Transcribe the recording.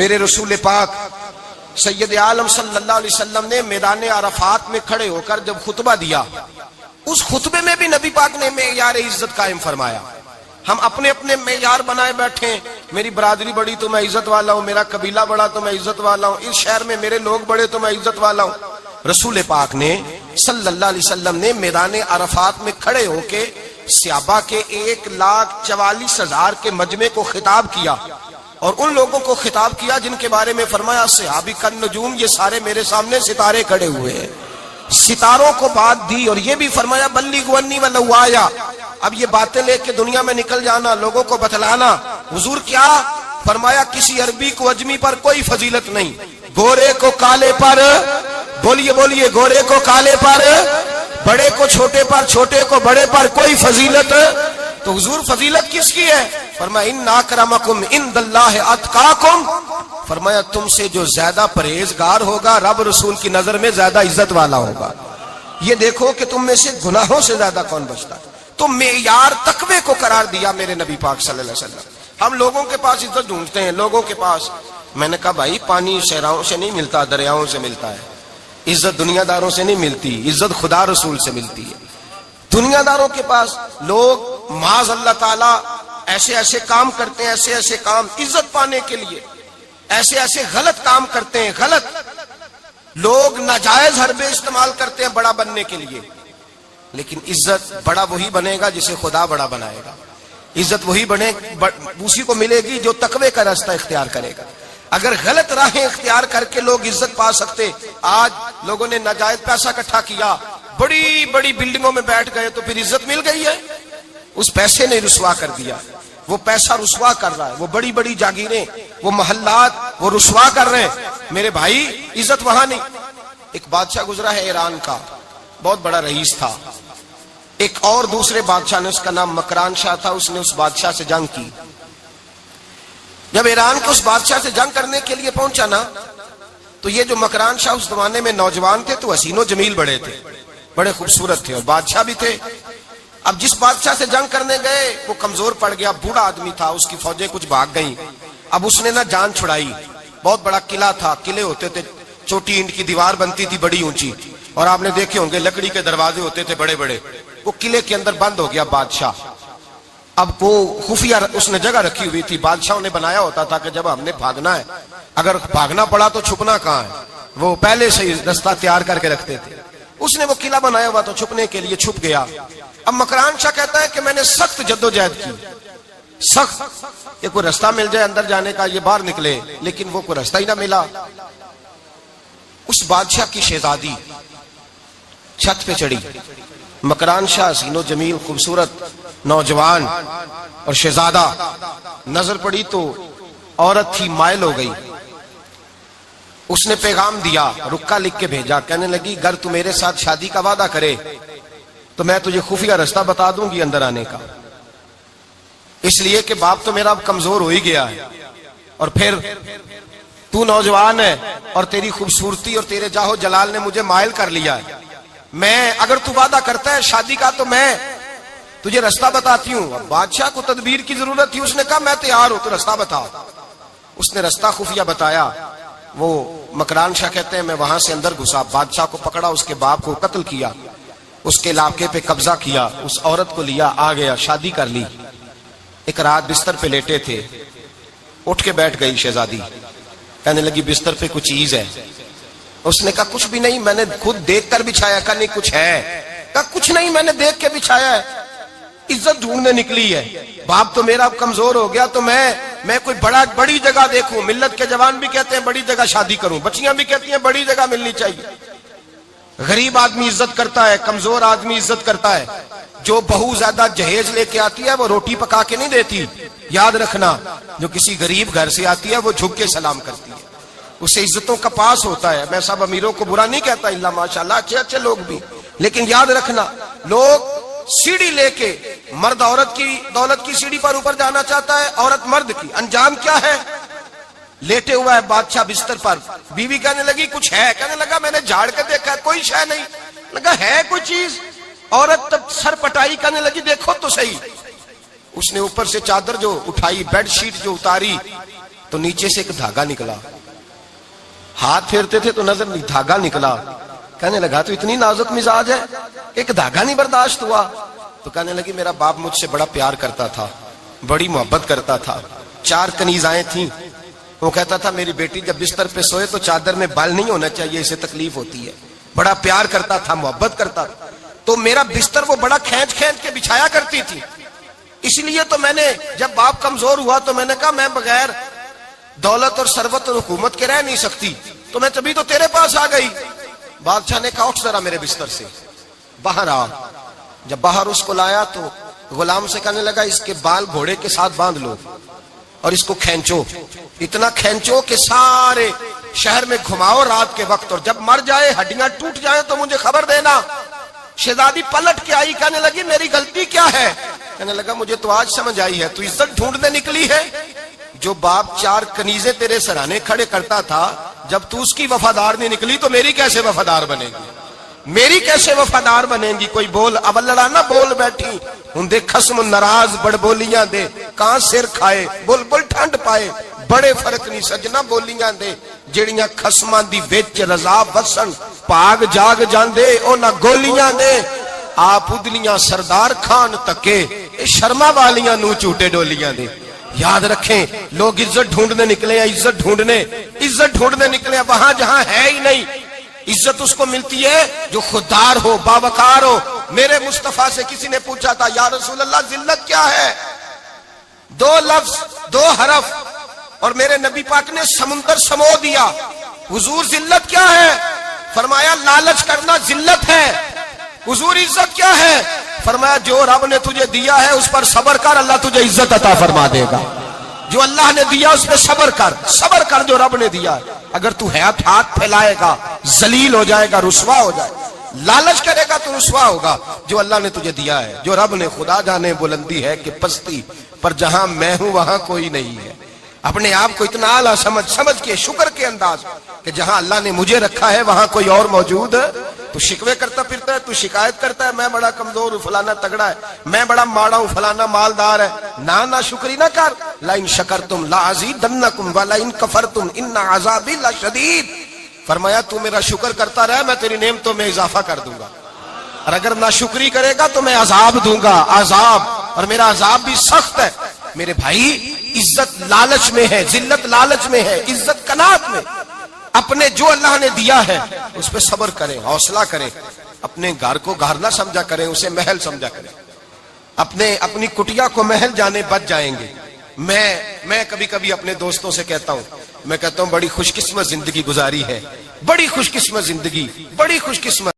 میرے رسول پاک سید عالم صلی اللہ علیہ وسلم نے میدان عرفات میں کھڑے ہو کر جب خطبہ دیا، اس خطبے میں بھی نبی پاک نے معیار عزت قائم فرمایا۔ ہم اپنے اپنے معیار بنائے بیٹھے، میری برادری بڑی تو میں عزت والا ہوں، میرا قبیلہ بڑا تو میں عزت والا ہوں، اس شہر میں میرے لوگ بڑے تو میں عزت والا ہوں۔ رسول پاک نے صلی اللہ علیہ وسلم نے میدان عرفات میں کھڑے ہو کے صحابہ کے 1,44,000 کے مجمع کو خطاب کیا، اور ان لوگوں کو خطاب کیا جن کے بارے میں فرمایا صحابی کن نجوم، یہ سارے میرے سامنے ستارے کھڑے ہوئے ہیں۔ ستاروں کو بات دی اور یہ بھی فرمایا بلغوا انی ولو آیا، اب یہ باتیں لے کے دنیا میں نکل جانا، لوگوں کو بتلانا۔ حضور کیا فرمایا؟ کسی عربی کو اجمی پر کوئی فضیلت نہیں، گورے کو کالے پر، بولیے بولیے، گورے کو کالے پر، بڑے کو چھوٹے پر، چھوٹے کو بڑے پر کوئی فضیلت۔ تو حضور فضیلت کس کی ہے؟ فرمایا ان اکرمکم عند اللہ اتقاکم، فرمایا تم سے جو زیادہ پرہیزگار ہوگا رب رسول کی نظر میں زیادہ عزت والا ہوگا۔ یہ دیکھو کہ تم میں سے گناہوں سے زیادہ کون بچتا ہے۔ تو معیار تقوی کو قرار دیا میرے نبی پاک صلی اللہ علیہ وسلم۔ ہم لوگوں کے پاس عزت ڈھونڈتے ہیں، لوگوں کے پاس۔ میں نے کہا بھائی پانی صحراؤں سے نہیں ملتا، دریاؤں سے ملتا ہے۔ عزت دنیا داروں سے نہیں ملتی، عزت خدا رسول سے ملتی ہے۔ دنیا داروں کے پاس لوگ معاذ اللہ تعالی ایسے ایسے کام کرتے ہیں، ایسے ایسے کام عزت پانے کے لیے، ایسے ایسے غلط کام کرتے ہیں، غلط لوگ ناجائز حربے استعمال کرتے ہیں بڑا بننے کے لیے۔ لیکن عزت بڑا وہی بنے گا جسے خدا بڑا بنائے گا۔ عزت وہی بنے اسی کو ملے گی جو تقوی کا راستہ اختیار کرے گا۔ اگر غلط راہیں اختیار کر کے لوگ عزت پا سکتے، آج لوگوں نے ناجائز پیسہ اکٹھا کیا، بڑی بڑی بلڈنگوں میں بیٹھ گئے تو پھر عزت مل گئی ہے؟ اس پیسے نے رسوا کر دیا، وہ پیسہ رسوا کر رہا ہے، وہ بڑی بڑی جاگیریں، وہ محلات وہ رسوا کر رہے ہیں۔ میرے بھائی عزت وہاں نہیں۔ ایک بادشاہ گزرا ہے ایران کا، بہت بڑا رئیس تھا۔ ایک اور دوسرے بادشاہ نے، اس کا نام مکران شاہ تھا، اس نے اس بادشاہ سے جنگ کی۔ جب ایران کے اس بادشاہ سے جنگ کرنے کے لیے پہنچا نا، تو یہ جو مکران شاہ اس زمانے میں نوجوان تھے تو حسین و جمیل بڑے تھے، بڑے خوبصورت تھے اور بادشاہ بھی تھے۔ اب جس بادشاہ سے جنگ کرنے گئے وہ کمزور پڑ گیا، بوڑھا آدمی تھا، اس کی فوجیں کچھ بھاگ گئیں۔ اب اس نے نا جان چھڑائی۔ بہت بڑا قلعہ تھا، قلعے ہوتے تھے، چھوٹی اینٹ کی دیوار بنتی تھی بڑی اونچی، اور آپ نے دیکھے ہوں گے لکڑی کے دروازے ہوتے تھے بڑے بڑے۔ وہ قلعے کے اندر بند ہو گیا بادشاہ۔ اب وہ خفیہ اس نے جگہ رکھی ہوئی تھی، بادشاہوں نے بنایا ہوتا تھا کہ جب ہم نے بھاگنا ہے، اگر بھاگنا پڑا تو چھپنا کہاں ہے، وہ پہلے سے ہی رستہ تیار کر کے رکھتے تھے۔ اس نے وہ قلعہ بنایا ہوا تو چھپنے کے لیے چھپ گیا۔ اب مکران شاہ کہتا ہے کہ میں نے سخت جدوجہد کی، سخت، کہ کوئی رستہ مل جائے اندر جانے کا، یہ باہر نکلے، لیکن وہ کوئی رستہ ہی نہ ملا۔ اس بادشاہ کی شہزادی چھت پہ چڑھی، مکران شاہ حسین و جمیل خوبصورت نوجوان اور شہزادہ، نظر پڑی تو عورت تھی، مائل ہو گئی۔ اس نے پیغام دیا، رکا لکھ کے بھیجا، کہنے لگی اگر تو میرے ساتھ شادی کا وعدہ کرے تو میں تجھے خفیہ رستہ بتا دوں گی اندر آنے کا، اس لیے کہ باپ تو میرا اب کمزور ہو ہی گیا ہے، اور پھر تو نوجوان ہے اور تیری خوبصورتی اور تیرے جاہو جلال نے مجھے مائل کر لیا ہے۔ میں اگر تو وعدہ کرتا ہے شادی کا تو میں تجھے رستہ بتاتی ہوں۔ اب بادشاہ کو تدبیر کی ضرورت تھی، اس نے کہا میں تیار ہوں، تو رستہ بتا۔ اس نے رستہ خفیہ بتایا۔ وہ مکران شاہ کہتے ہیں میں وہاں سے اندر گھسا، بادشاہ کو پکڑا، اس کے باپ کو قتل کیا، اس کے علاقے پہ قبضہ کیا، اس عورت کو لیا، آ گیا، شادی کر لی۔ ایک رات بستر پہ لیٹے تھے، اٹھ کے بیٹھ گئی شہزادی، کہنے لگی بستر پہ کچھ چیز ہے۔ اس نے کہا کچھ بھی نہیں، میں نے خود دیکھ کر بچھایا۔ کہا نہیں کچھ ہے۔ کہا کچھ نہیں، میں نے دیکھ کے بچھایا ہے، عزت ڈھونڈنے نکلی ہے، باپ تو میرا اب کمزور ہو گیا، تو میں کوئی بڑی جگہ دیکھوں۔ ملت کے جوان بھی کہتے ہیں بڑی جگہ شادی کروں، بچیاں بھی کہتی ہیں بڑی جگہ ملنی چاہیے۔ غریب آدمی عزت کرتا ہے، کمزور آدمی عزت کرتا ہے۔ جو بہو زیادہ جہیز لے کے آتی ہے وہ روٹی پکا کے نہیں دیتی، یاد رکھنا۔ جو کسی غریب گھر سے آتی ہے وہ جھک کے سلام کرتی ہے، اسے عزتوں کا پاس ہوتا ہے۔ میں سب امیروں کو برا نہیں کہتا، اللہ ماشاءاللہ اچھے اچھے لوگ بھی، لیکن یاد رکھنا لوگ سیڑھی لے کے، مرد عورت کی دولت کی سیڑھی پر اوپر جانا چاہتا ہے، عورت مرد کی، انجام کیا ہے؟ لیٹے ہوا ہے بادشاہ بستر پر، بیوی کہنے لگی کچھ ہے، کہنے لگا میں نے جھاڑ کے دیکھا کوئی شے نہیں، لگا ہے کوئی چیز۔ عورت تب سر پٹائی، کہنے لگی دیکھو تو صحیح۔ اس نے اوپر سے چادر جو اٹھائی، بیڈ شیٹ جو اتاری، تو نیچے سے ایک دھاگا نکلا. ہاتھ پھیرتے تھے تو نظر نہیں, دھاگا نکلا. کہنے لگا تو اتنی نازک مزاج ہے, ایک دھاگا نہیں برداشت ہوا. تو کہنے لگی میرا باپ مجھ سے بڑا پیار کرتا تھا, بڑی محبت کرتا تھا. 4 کنیزائیں تھیں. وہ کہتا تھا میری بیٹی جب بستر پہ سوئے تو چادر میں بال نہیں ہونا چاہیے, اسے تکلیف ہوتی ہے. بڑا پیار کرتا تھا, محبت کرتا تھا. تو میرا بستر وہ بڑا کھینچ کھینچ کے بچھایا کرتی تھی. اس لیے تو میں نے جب باپ کمزور ہوا تو میں نے کہا میں بغیر دولت اور ثروت اور حکومت کے رہ نہیں سکتی, تو میں تبھی تو تیرے پاس آ گئی. بادشاہ نے کہا اٹھ ذرا میرے بستر سے, باہر آ. جب باہر اس کو لایا تو غلام سے کہنے لگا اس کے بال گھوڑے کے ساتھ باندھ لو اور اس کو کھینچو, اتنا کھینچو کہ سارے شہر میں گھماؤ رات کے وقت, اور جب مر جائے ہڈیاں ٹوٹ جائیں تو مجھے خبر دینا. شہزادی پلٹ کے آئی, کہنے لگی میری غلطی کیا ہے؟ کہنے لگا مجھے تو آج سمجھ آئی ہے, تو عزت ڈھونڈنے نکلی ہے. جو باپ 4 کنیزیں تیرے سرانے کھڑے کرتا تھا, جب تو اس کی وفادار نہیں نکلی تو میری کیسے وفادار بنے گی, میری کیسے وفادار بنے گی؟ کوئی بول اب لڑانا بول بیٹھی ہوں دے خصم ناراض بڑ بولیاں دے, کہاں سر کھائے بل بل ٹھنڈ پائے. بڑے فرق نہیں سجنا بولیاں دے جڑیاں خصماں دی وچ رضا وسن, پاگ جاگ جاندے او نہ گولیاں دے. آپ ادلیاں سردار خان تکے اے شرما والیاں نو چوٹے ڈولیاں دے. یاد رکھیں لوگ عزت ڈھونڈنے نکلے ہیں, عزت ڈھونڈنے نکلے ہیں وہاں جہاں ہے ہی نہیں. عزت اس کو ملتی ہے جو خوددار ہو, باوقار ہو. میرے مصطفیٰ سے کسی نے پوچھا تھا یا رسول اللہ ذلت کیا ہے؟ 2 لفظ 2 حرف, اور میرے نبی پاک نے سمندر سمو دیا. حضور ذلت کیا ہے؟ فرمایا لالچ کرنا ذلت ہے. حضور عزت کیا ہے؟ فرمایا جو رب نے تجھے دیا ہے اس پر صبر کر, اللہ تجھے عزت عطا فرما دے گا. جو اللہ نے دیا اس پہ صبر کر جو رب نے دیا ہے. اگر تو ہاتھ پھیلائے گا ذلیل ہو جائے گا, رسوا ہو جائے گا. لالچ کرے گا تو رسوا ہوگا. جو اللہ نے تجھے دیا ہے, جو رب نے, خدا جانے بلندی ہے کہ پستی, پر جہاں میں ہوں وہاں کوئی نہیں ہے. اپنے آپ کو اتنا اعلیٰ سمجھ کے شکر کے انداز کہ جہاں اللہ نے مجھے رکھا ہے وہاں کوئی اور موجود. تو شکوے کرتا پھرتا ہے, تو شکایت کرتا ہے میں بڑا کمزور ہوں, فلانا تگڑا ہے, میں بڑا ماڑا ہوں, فلانا مالدار ہے. نا شکری نہ کر. لئن شکرتم لازیدنکم ولئن کفرتم ان عذابی لشدید. فرمایا تو میرا شکر کرتا رہے, میں تیری نعمتوں میں اضافہ کر دوں گا, اور اگر ناشکری کرے گا تو میں عذاب دوں گا, عذاب, اور میرا عذاب بھی سخت ہے. میرے بھائی عزت لالچ میں ہے, ذلت لالچ میں ہے, عزت قناعت میں. اپنے جو اللہ نے دیا ہے اس پہ صبر کریں, حوصلہ کریں. اپنے گھر کو گھر نہ سمجھا کریں, اسے محل سمجھا کریں. اپنی کٹیا کو محل جانے بچ جائیں گے. میں کبھی کبھی اپنے دوستوں سے کہتا ہوں, میں کہتا ہوں بڑی خوش قسمت زندگی گزاری ہے, بڑی خوش قسمت زندگی, بڑی خوش قسمت.